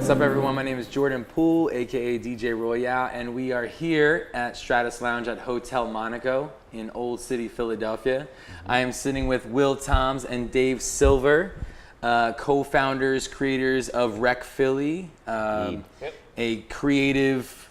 What's up, everyone? My name is Jordan Poole, aka DJ Royale, and we are here at Stratus Lounge at Hotel Monaco in Old City, Philadelphia. I am sitting with Will Toms and Dave Silver, co-founders, creators of Rec Philly, a creative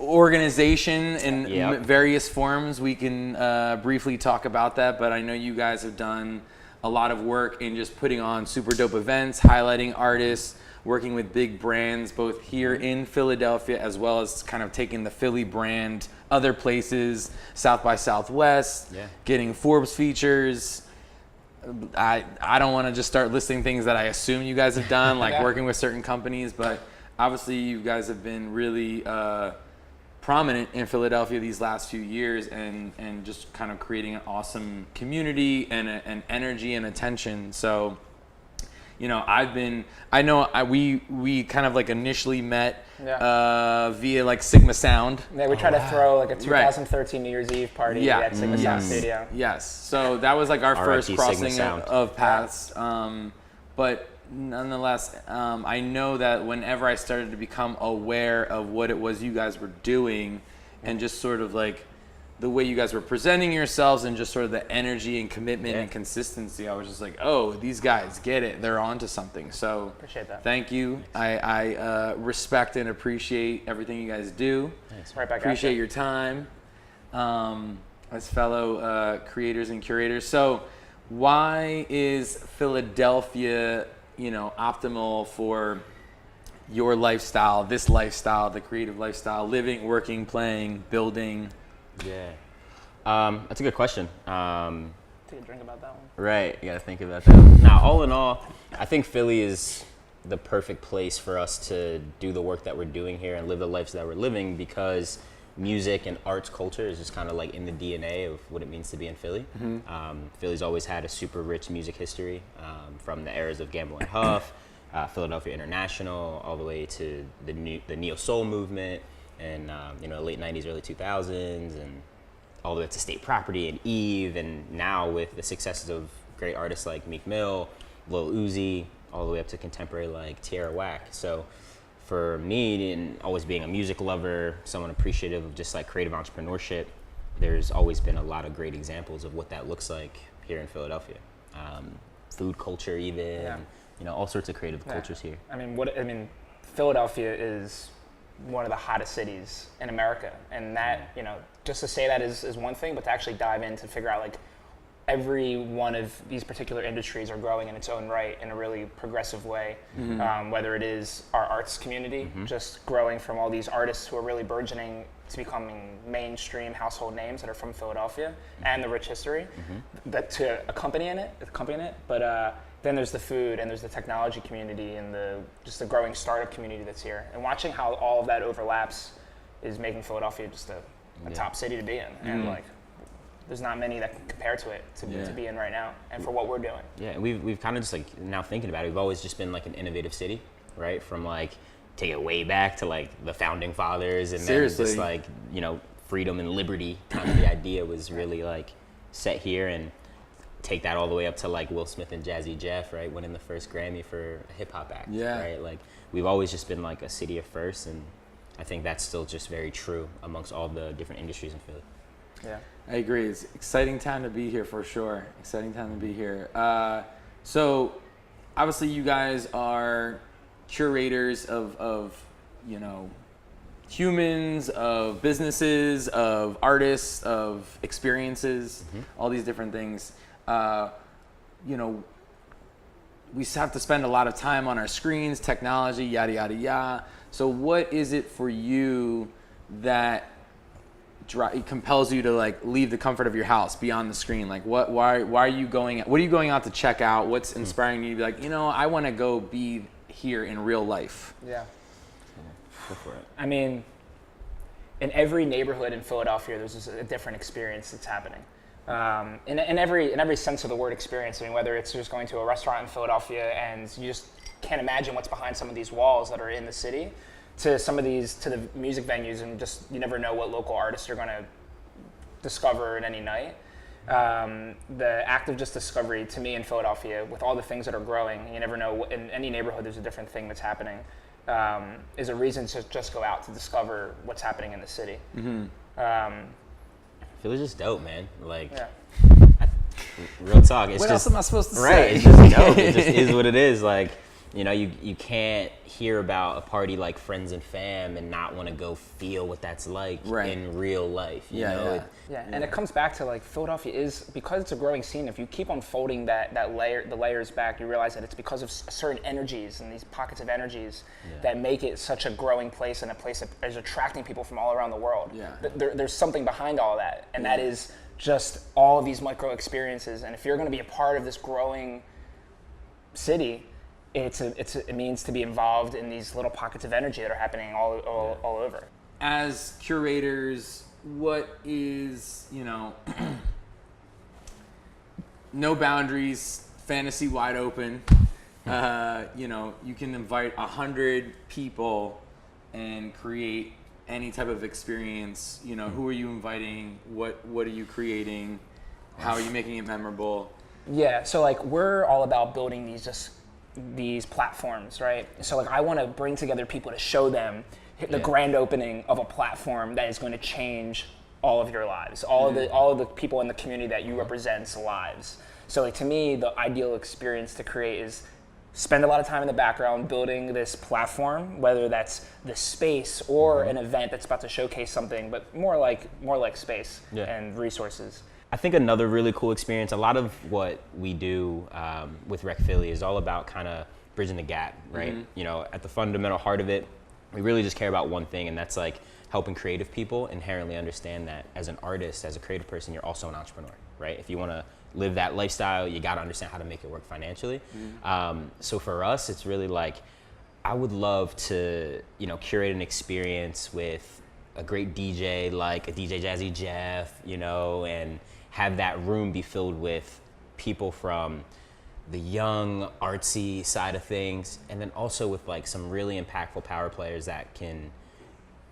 organization in various forms. We can briefly talk about that, but I know you guys have done a lot of work in just putting on super dope events, highlighting artists, working with big brands both here in Philadelphia as well as kind of taking the Philly brand other places, South by Southwest, getting Forbes features. I don't want to just start listing things that I assume you guys have done, like working with certain companies, but obviously you guys have been really prominent in Philadelphia these last few years and just kind of creating an awesome community and an energy and attention. So, you know, we kind of like initially met via like Sigma Sound. Yeah, we tried to throw like a 2013 New Year's Eve party at Sigma Sound Studio. Yes, so that was like our first crossing of paths. But nonetheless, I know that whenever I started to become aware of what it was you guys were doing and just sort of like the way you guys were presenting yourselves and just sort of the energy and commitment and consistency, I was just like, oh, these guys get it. They're onto something. So appreciate that. Thank you. I respect and appreciate everything you guys do. Thanks. Right back appreciate your time as fellow creators and curators. So why is Philadelphia, you know, optimal for your lifestyle, this lifestyle, the creative lifestyle, living, working, playing, building? That's a good question. Take a drink about that one. Right, you gotta think about that. Now, all in all, I think Philly is the perfect place for us to do the work that we're doing here and live the lives that we're living, because music and arts culture is just kind of like in the DNA of what it means to be in Philly. Philly's always had a super rich music history, from the eras of Gamble and Huff, Philadelphia International, all the way to the neo soul movement, and late 90s, early 2000s, and all the way to State Property and Eve, and now with the successes of great artists like Meek Mill, Lil Uzi, all the way up to contemporary like Tierra Whack. So for me, and always being a music lover, someone appreciative of just like creative entrepreneurship, there's always been a lot of great examples of what that looks like here in Philadelphia. Food culture even, all sorts of creative cultures here. I mean, Philadelphia is one of the hottest cities in America, and that, just to say that is one thing, but to actually dive in to figure out like every one of these particular industries are growing in its own right in a really progressive way. Whether it is our arts community, just growing from all these artists who are really burgeoning to becoming mainstream household names that are from Philadelphia, and the rich history that to accompany it. But then there's the food, and there's the technology community, and the growing startup community that's here. And watching how all of that overlaps is making Philadelphia just a top city to be in. And like, there's not many that can compare to it to be in right now, and for what we're doing. Yeah, and we've kind of just like, now thinking about it, we've always just been like an innovative city, right? From like, take it way back to like the founding fathers, and then just like, freedom and liberty, kind of the idea was really like set here, and take that all the way up to like Will Smith and Jazzy Jeff, right? Winning the first Grammy for a hip hop act, right? Like, we've always just been like a city of first, and I think that's still just very true amongst all the different industries in Philly. Yeah, I agree. It's exciting time to be here for sure. Exciting time to be here. So obviously you guys are curators of humans, of businesses, of artists, of experiences, all these different things. We have to spend a lot of time on our screens, technology, yada, yada, yada. So what is it for you that it compels you to like leave the comfort of your house beyond the screen? Like why are you going out to check out? What's inspiring you to be like, I want to go be here in real life? Yeah. Go for it. I mean, in every neighborhood in Philadelphia, there's just a different experience that's happening. In every sense of the word experience. I mean, whether it's just going to a restaurant in Philadelphia and you just can't imagine what's behind some of these walls that are in the city, to the music venues, and just, you never know what local artists are going to discover at any night. The act of just discovery, to me, in Philadelphia, with all the things that are growing, you never know, in any neighborhood there's a different thing that's happening. is a reason to just go out to discover what's happening in the city. Philly's just dope, man. Like, Yeah. real talk. It's What just, else am I supposed to right, say? it's just dope. It just is what it is. Like, you know, you can't hear about a party like Friends and Fam and not want to go feel what that's like Right. in real life. You Yeah, know? yeah. It- Yeah, and it comes back to like Philadelphia is, because it's a growing scene, if you keep on folding the layers back, you realize that it's because of certain energies and these pockets of energies that make it such a growing place, and a place that is attracting people from all around the world. Yeah. There's something behind all that, and that is just all of these micro experiences. And if you're going to be a part of this growing city, it means to be involved in these little pockets of energy that are happening all over. As curators, what is, you know, no boundaries, fantasy wide open. You know, you can invite 100 people and create any type of experience. You know, who are you inviting? What are you creating? How are you making it memorable? Yeah, so like we're all about building these platforms, right? So like I want to bring together people to show them the grand opening of a platform that is going to change all of your lives, all of the people in the community that you represent's lives. So like to me, the ideal experience to create is spend a lot of time in the background building this platform, whether that's the space or an event that's about to showcase something, but more like space and resources. I think another really cool experience, a lot of what we do with Rec Philly is all about kind of bridging the gap, right? You know, at the fundamental heart of it, we really just care about one thing, and that's like helping creative people inherently understand that as an artist, as a creative person, you're also an entrepreneur, right? If you want to live that lifestyle, you got to understand how to make it work financially. So for us, it's really like, I would love to, you know, curate an experience with a great DJ, like a DJ Jazzy Jeff, you know, and have that room be filled with people from the young artsy side of things, and then also with like some really impactful power players that can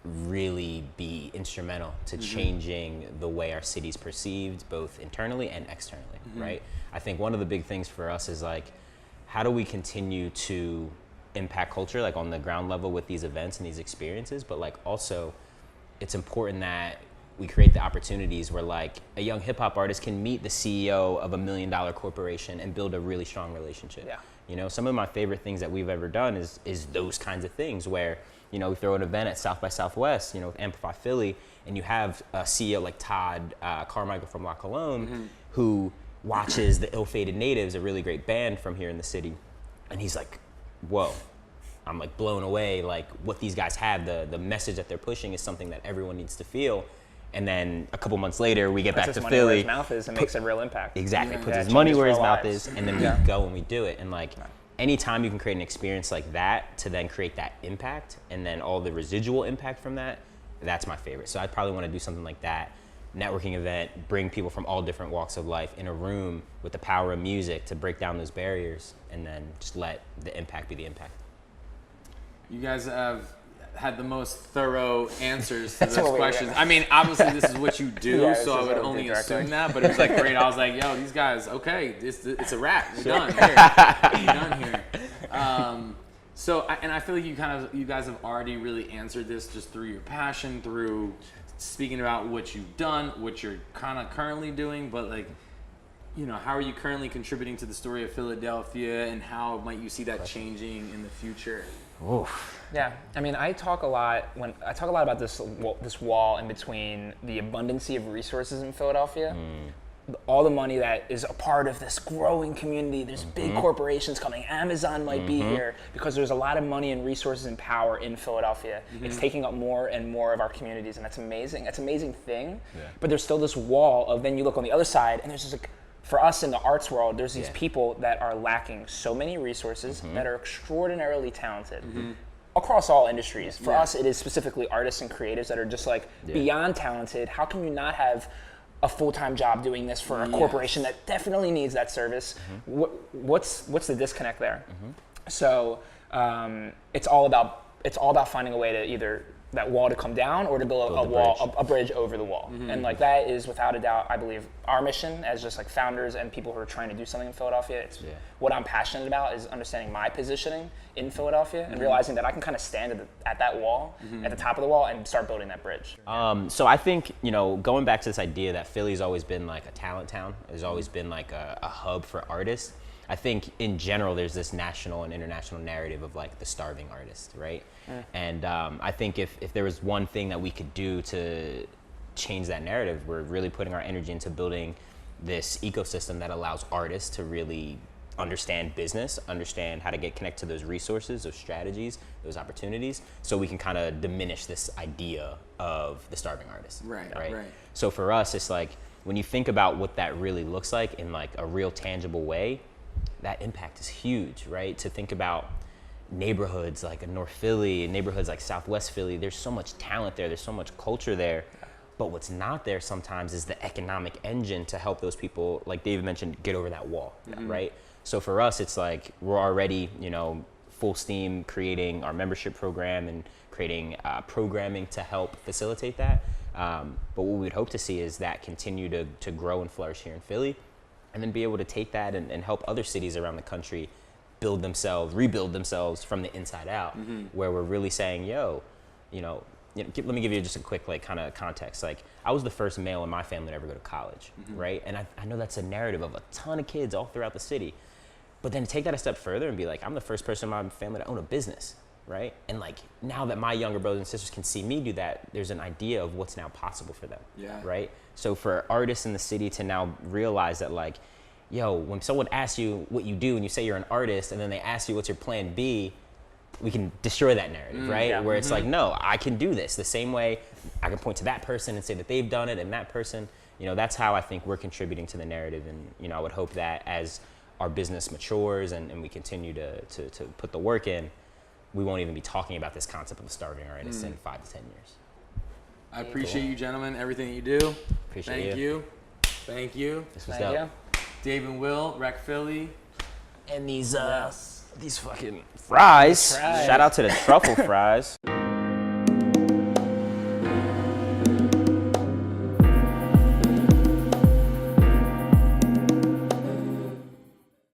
really be instrumental to changing the way our city's perceived, both internally and externally, right? I think one of the big things for us is like, how do we continue to impact culture like on the ground level with these events and these experiences, but like also it's important that we create the opportunities where like a young hip hop artist can meet the CEO of $1 million corporation and build a really strong relationship. Yeah. You know, some of my favorite things that we've ever done is those kinds of things where, you know, we throw an event at South by Southwest, you know, with Amplify Philly, and you have a CEO like Todd Carmichael from La Colombe who watches the Ill-Fated Natives, a really great band from here in the city, and he's like, whoa. I'm like blown away, like what these guys have, the message that they're pushing is something that everyone needs to feel. And then a couple months later, we get back to Puts his money Philly. where his mouth is and makes a real impact. Exactly, puts Yeah, his money changes where his real mouth lives. is, and then we go and we do it. And like, anytime you can create an experience like that to then create that impact, and then all the residual impact from that, that's my favorite. So I'd probably want to do something like that, networking event, bring people from all different walks of life in a room with the power of music to break down those barriers, and then just let the impact be the impact. You guys have had the most thorough answers to those what we questions. get. I mean, obviously this is what you do, Yeah, this so I is would what we only do directly. assume that. But it was like great. I was like, yo, these guys, okay, it's a wrap. We're done here. We're done here. And I feel like you guys have already really answered this just through your passion, through speaking about what you've done, what you're kind of currently doing, but like, you know, how are you currently contributing to the story of Philadelphia, and how might you see that changing in the future? Oof. Yeah, I mean, I talk a lot about this wall in between the abundancy of resources in Philadelphia, all the money that is a part of this growing community. There's big corporations coming. Amazon might be here because there's a lot of money and resources and power in Philadelphia. It's taking up more and more of our communities, and that's amazing. That's an amazing thing. Yeah. But there's still this wall of, then you look on the other side, and there's just like, for us in the arts world, there's these people that are lacking so many resources that are extraordinarily talented. Across all industries. For us, it is specifically artists and creatives that are just like beyond talented. How can you not have a full-time job doing this for a corporation that definitely needs that service? What's the disconnect there? So it's all about finding a way to either that wall to come down or to build a bridge over the wall. And like that is without a doubt, I believe, our mission as just like founders and people who are trying to do something in Philadelphia. It's what I'm passionate about is understanding my positioning in Philadelphia and realizing that I can kind of stand at that wall, at the top of the wall, and start building that bridge. So I think, going back to this idea that Philly's always been like a talent town, has always been like a hub for artists. I think in general, there's this national and international narrative of like the starving artist, right? And I think if there was one thing that we could do to change that narrative, we're really putting our energy into building this ecosystem that allows artists to really understand business, understand how to get connected to those resources, those strategies, those opportunities, so we can kind of diminish this idea of the starving artist. Right. So for us, it's like, when you think about what that really looks like in like a real tangible way, that impact is huge, right? To think about neighborhoods like North Philly, neighborhoods like Southwest Philly, there's so much talent there, there's so much culture there. But what's not there sometimes is the economic engine to help those people, like David mentioned, get over that wall, right? So for us, it's like we're already, full steam creating our membership program and creating programming to help facilitate that. But what we would hope to see is that continue to grow and flourish here in Philly, and then be able to take that and help other cities around the country rebuild themselves from the inside out, where we're really saying, let me give you just a quick kind of context. Like, I was the first male in my family to ever go to college, right? And I know that's a narrative of a ton of kids all throughout the city. But then take that a step further and be like, I'm the first person in my family to own a business, right? And like, now that my younger brothers and sisters can see me do that, there's an idea of what's now possible for them, right? So for artists in the city to now realize that, like, when someone asks you what you do and you say you're an artist, and then they ask you what's your plan B, we can destroy that narrative, right? Where it's like, no, I can do this the same way. I can point to that person and say that they've done it, and that person, that's how I think we're contributing to the narrative. And, I would hope that as our business matures and we continue to put the work in, we won't even be talking about this concept of starving artists in 5 to 10 years. I appreciate you gentlemen, everything that you do. Appreciate you. Thank you. This was dope. Dave and Will, Rec Philly. And these fucking fries. Shout out to the truffle fries.